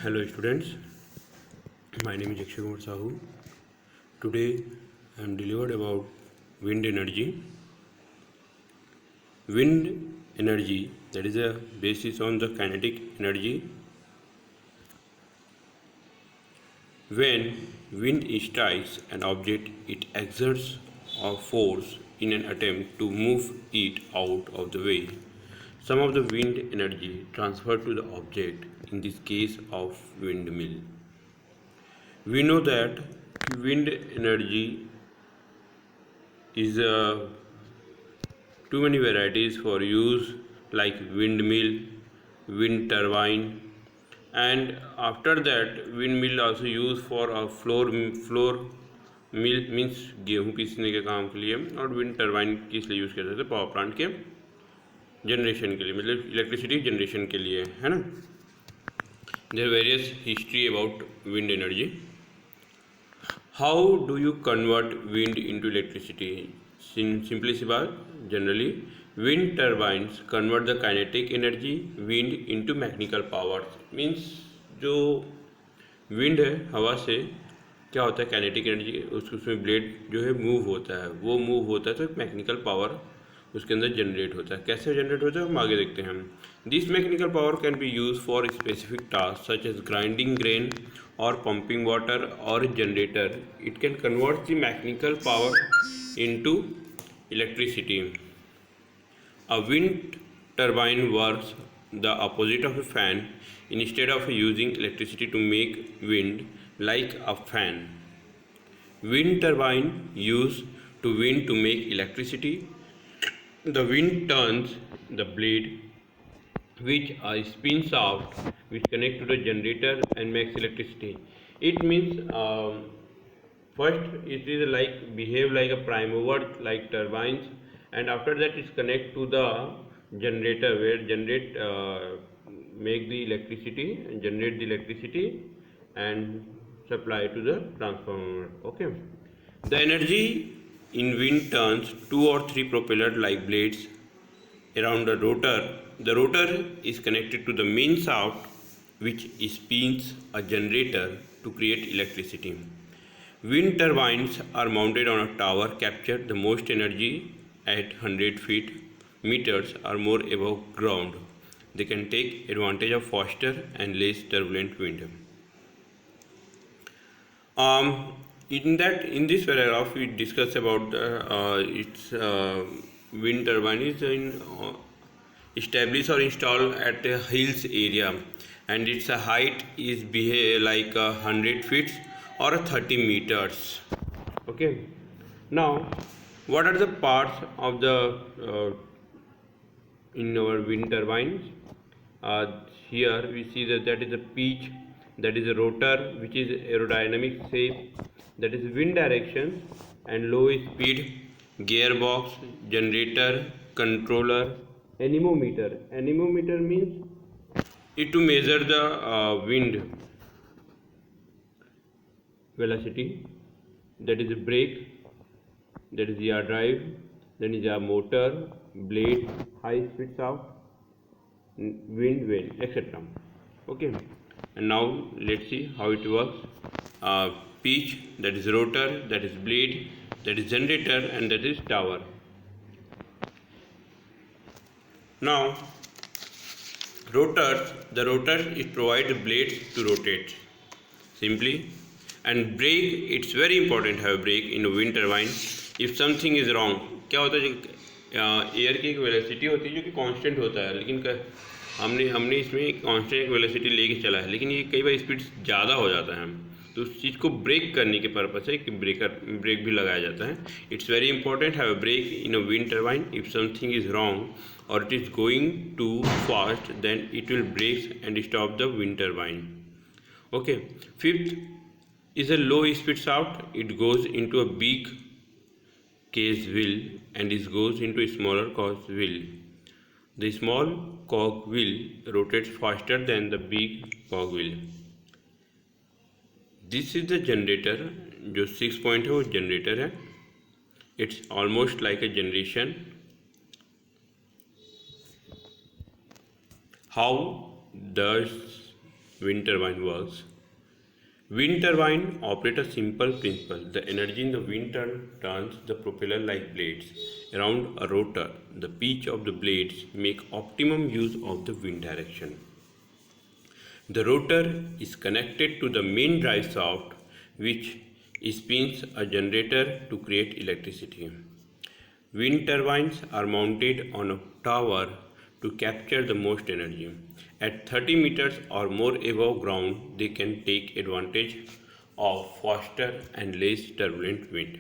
Hello students, my name is Akshay Kumar Sahu. Today I am delivered about wind energy. Wind energy, that is a basis on the kinetic energy. When wind strikes an object, it exerts a force in an attempt to move it out of the way. Some of the wind energy transferred to the object, in this case of windmill. We know that wind energy is too many varieties for use like windmill, wind turbine, and after that windmill also used for a floor mill means गेहूँ पीसने के काम के लिए और wind turbine किस लिए use करते थे पावर प्लांट के जनरेशन के लिए मतलब इलेक्ट्रिसिटी जनरेशन के लिए है ना. There various history about wind energy. How do you convert wind into electricity? Simply सी बात, generally wind turbines convert the kinetic energy wind into mechanical power. Means जो wind है हवा से क्या होता है kinetic energy उसमें ब्लेड जो है मूव होता है, वो मूव होता है तो मैकेनिकल पावर उसके अंदर जनरेट होता है. कैसे जनरेट होता है हम आगे देखते हैं. This mechanical power can be use for specific task such as grinding grain और पंपिंग वाटर और generator. It can convert the mechanical power into electricity. A wind turbine works the opposite of a fan. Instead of using electricity to make wind like a fan, wind turbine use to wind to make electricity. The wind turns the blade which spins out which connect to the generator and makes electricity. It means first it is like behave like a prime mover like turbines, and after that it connect to the generator where generate make the electricity and generate the electricity and supply to the transformer. Okay, the energy in wind turns 2 or 3 propeller like blades around the rotor. The rotor is connected to the main shaft which spins a generator to create electricity. Wind turbines are mounted on a tower, capture the most energy at 100 feet meters or more above ground. They can take advantage of faster and less turbulent wind. In this paragraph we discuss about its wind turbine is established or installed at a hills area, and its height is like 100 feet or 30 meters. Okay, now what are the parts of the in our wind turbines? Here we see that is a pitch, that is a rotor which is aerodynamic shape, that is wind direction and low speed, gearbox, generator, controller, anemometer. Anemometer means it to measure the wind velocity, that is a brake, that is the drive, then is a motor, blade, high speed shaft, wind vane, etc. Okay, and now let's see how it works. Pitch, that is rotor, that is blade, that is generator, and that is tower. Now rotors, the rotor is provide blades to rotate simply, and brake, it's very important to have brake in a wind turbine. If something is wrong, क्या होता है air की एक velocity होती है जो कि constant होता है, लेकिन हमने इसमें कांस्टेंट वेलोसिटी लेके चला है, लेकिन ये कई बार स्पीड ज़्यादा हो जाता है, तो उस चीज़ को ब्रेक करने के पर्पज से कि ब्रेक भी लगाया जाता है. It's very important have a break in a wind turbine. If something is wrong or it is going too fast then it will break and stop the wind turbine. Okay, fifth is a low speed shaft. It goes into a big cage wheel and it goes into a smaller cog wheel. The small cog wheel rotates faster than the big cog wheel. This is the generator. जो 6 point है वो generator है. It's almost like a generation. How does wind turbine works. Wind turbine operate a simple principle. The energy in the wind turns the propeller like blades around a rotor. The pitch of the blades make optimum use of the wind direction. The rotor is connected to the main drive shaft, which spins a generator to create electricity. Wind turbines are mounted on a tower to capture the most energy. At 30 meters or more above ground, they can take advantage of faster and less turbulent wind.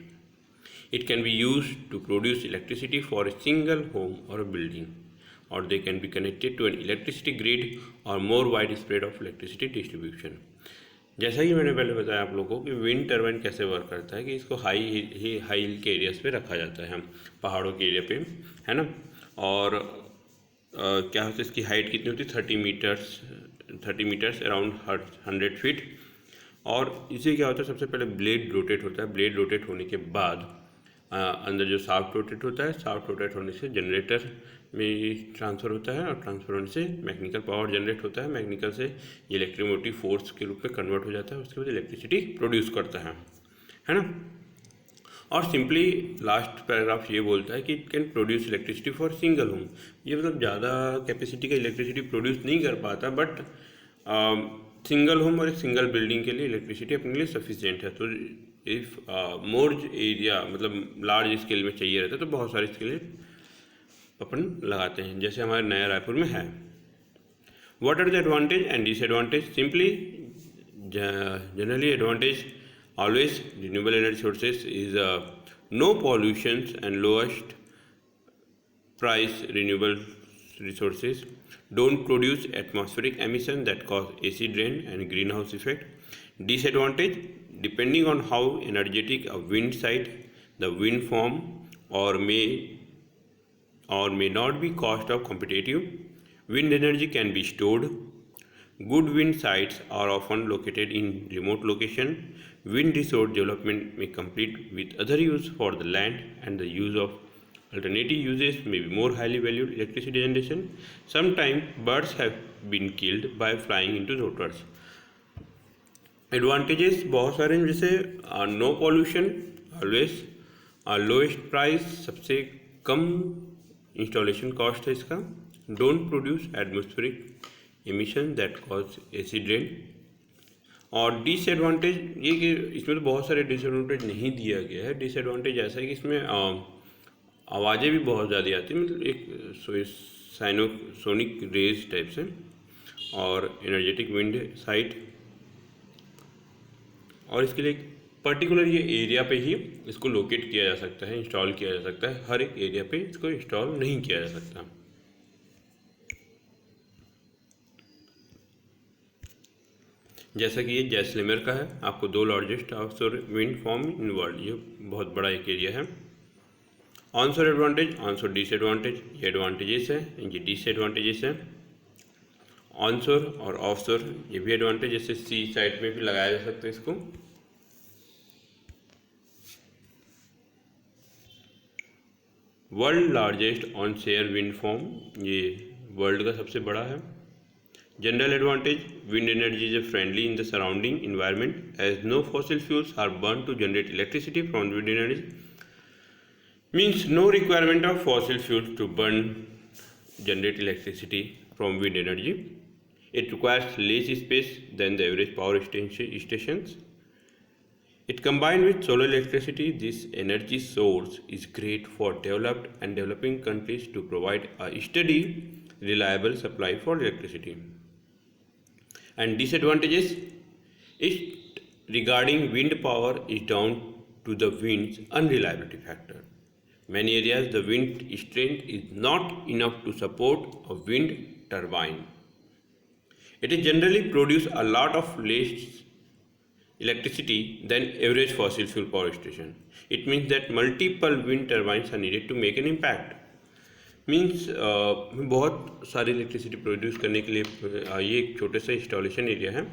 It can be used to produce electricity for a single home or a building, or they can be connected to an electricity grid or more widespread of electricity distribution. जैसा कि मैंने पहले बताया आप लोगों को कि wind turbine कैसे वर्क करता है कि इसको हाई हिल के एरियाज़ पे रखा जाता है, हम पहाड़ों के एरिया पे, है ना। और क्या होता है, इसकी हाइट कितनी होती है, 30 मीटर्स अराउंड 100 फीट। और इसे क्या होता है, सबसे पहले ब्लेड रोटेट होता है। ब्लेड रोटेट होने के बाद अंदर जो शाफ्ट रोटेट होता है, शाफ्ट रोटेट होने से जनरेटर में ट्रांसफ़र होता है, और ट्रांसफ़र होने से मैकेनिकल पावर जनरेट होता है। मैकेनिकल से इलेक्ट्रोमोटिव फोर्स के रूप में कन्वर्ट हो जाता है, उसके बाद इलेक्ट्रिसिटी प्रोड्यूस करता है ना। और सिंपली लास्ट पैराग्राफ ये बोलता है कि it can produce electricity for single home. ये मतलब ज़्यादा कैपेसिटी का इलेक्ट्रिसिटी प्रोड्यूस नहीं कर पाता, बट सिंगल होम और एक सिंगल बिल्डिंग के लिए इलेक्ट्रिसिटी अपने लिए सफिशिएंट है। तो इफ़ मोर एरिया मतलब लार्ज स्केल में चाहिए रहता है तो बहुत सारे इसके लिए अपन लगाते हैं, जैसे हमारे नया रायपुर में है। What are the advantage and disadvantage? Simply generally advantage always renewable energy sources is no pollutions and lowest price renewable resources, don't produce atmospheric emission that cause acid rain and greenhouse effect. Disadvantage, depending on how energetic a wind site the wind farm or may not be cost of competitive. Wind energy can be stored. Good wind sites are often located in remote location. Wind resource development may compete with other use for the land, and the use of alternative uses may be more highly valued electricity generation. Sometimes birds have been killed by flying into rotors. Advantages बहुत सारे हैं, जैसे no pollution always, lowest price सबसे कम installation cost है इसका, don't produce atmospheric emission that cause acid rain. और disadvantage ये कि इसमें तो बहुत सारे डिसएडवांटेज नहीं दिया गया है। डिसएडवांटेज ऐसा है कि इसमें आवाज़ें भी बहुत ज़्यादा आती हैं, मतलब एक सोनिक रेज टाइप से, और एनर्जेटिक विंड साइट, और इसके लिए पर्टिकुलर ये एरिया पे ही इसको लोकेट किया जा सकता है, इंस्टॉल किया जा सकता है। हर एक एरिया पे इसको इंस्टॉल नहीं किया जा सकता। जैसा कि ये जैसलमेर का है, आपको 2 largest offshore wind farm in world, ये बहुत बड़ा एक एरिया है। ऑनशोर एडवांटेज, ऑनशोर डिसएडवांटेज, ये एडवांटेजेस है, ये डिसएडवांटेजेस है। ऑनशोर और ऑफशोर ये भी एडवांटेज, जैसे सी साइड में भी लगाया जा सकता है इसको। World largest onshore wind farm, ये वर्ल्ड का सबसे बड़ा है। General advantage, wind energy is friendly in the surrounding environment as no fossil fuels are burned to generate electricity from wind energy. Means no requirement of fossil fuels to generate electricity from wind energy. It requires less space than the average power stations. It combined with solar electricity, this energy source is great for developed and developing countries to provide a steady, reliable supply for electricity. And disadvantages is regarding wind power is down to the wind's unreliability factor. Many areas the wind strength is not enough to support a wind turbine. It is generally produce a lot of less electricity than average fossil fuel power station. It means that multiple wind turbines are needed to make an impact. Means बहुत सारी electricity produce करने के लिए ये एक छोटे से installation area है।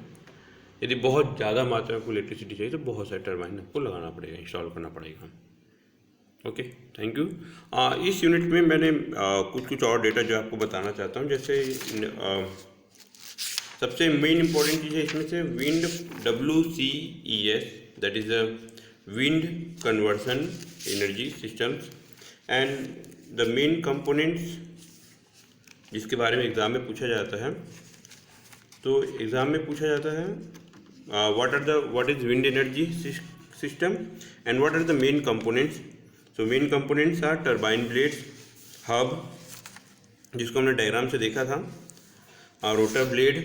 यदि बहुत ज़्यादा मात्रा में आपको इलेक्ट्रिसिटी चाहिए तो बहुत सारे टर्बाइन आपको लगाना पड़ेगा, इंस्टॉल करना पड़ेगा। Okay, thank you. इस यूनिट में मैंने कुछ और डेटा जो आपको बताना चाहता हूँ, जैसे सबसे मेन इंपॉर्टेंट चीज़ है इसमें से wind, WCES, that is a wind conversion energy systems, and the main components जिसके बारे में एग्ज़ाम में पूछा जाता है। तो एग्ज़ाम में पूछा जाता है what is wind energy system and what are the main components. So main components are turbine blades, hub जिसको हमने डायग्राम से देखा था, rotor blade,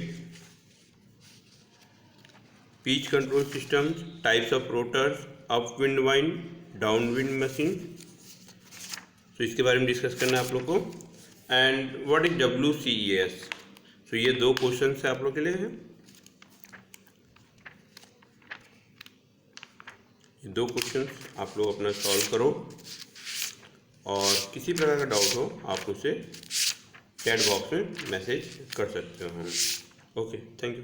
pitch control system, types of rotors, up wind wine, down wind machine. तो इसके बारे में discuss करना है आप लोग को। And what is WCES। तो ये दो क्वेश्चन है आप लोग के लिए हैं, ये दो क्वेश्चन आप लोग अपना सॉल्व करो, और किसी प्रकार का डाउट हो आप उसे चैट बॉक्स में मैसेज कर सकते हो। Okay, thank you.